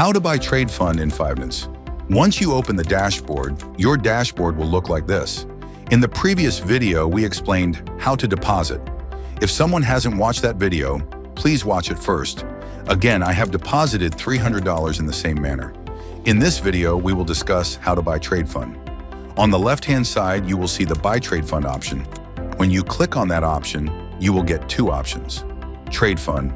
How to buy trade fund in Fivenance. Once you open the dashboard, your dashboard will look like this. In the previous video, we explained how to deposit. If someone hasn't watched that video, please watch it first. Again, I have deposited $300 in the same manner. In this video, we will discuss how to buy trade fund. On the left-hand side, you will see the buy trade fund option. When you click on that option, you will get two options: trade fund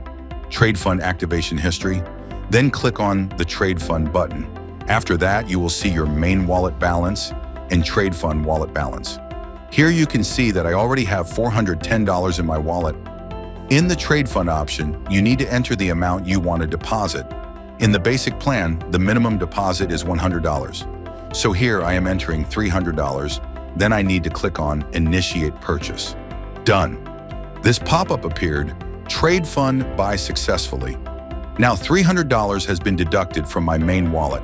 activation history, then click on the trade fund button. After that, you will see your main wallet balance and trade fund wallet balance. Here you can see that I already have $410 in my wallet. In the trade fund option, you need to enter the amount you want to deposit. In the basic plan, the minimum deposit is $100. So here I am entering $300. Then I need to click on Initiate Purchase. Done. This pop-up appeared, Trade Fund Buy Successfully. Now $300 has been deducted from my main wallet.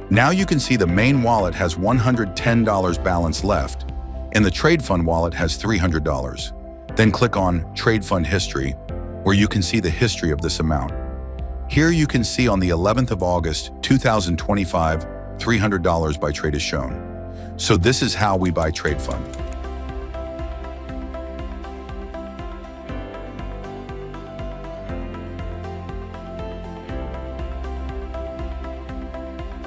Now you can see the main wallet has $110 balance left, and the trade fund wallet has $300. Then click on Trade Fund History, where you can see the history of this amount. Here you can see on the 11th of August, 2025, $300 by trade is shown. So this is how we buy trade fund.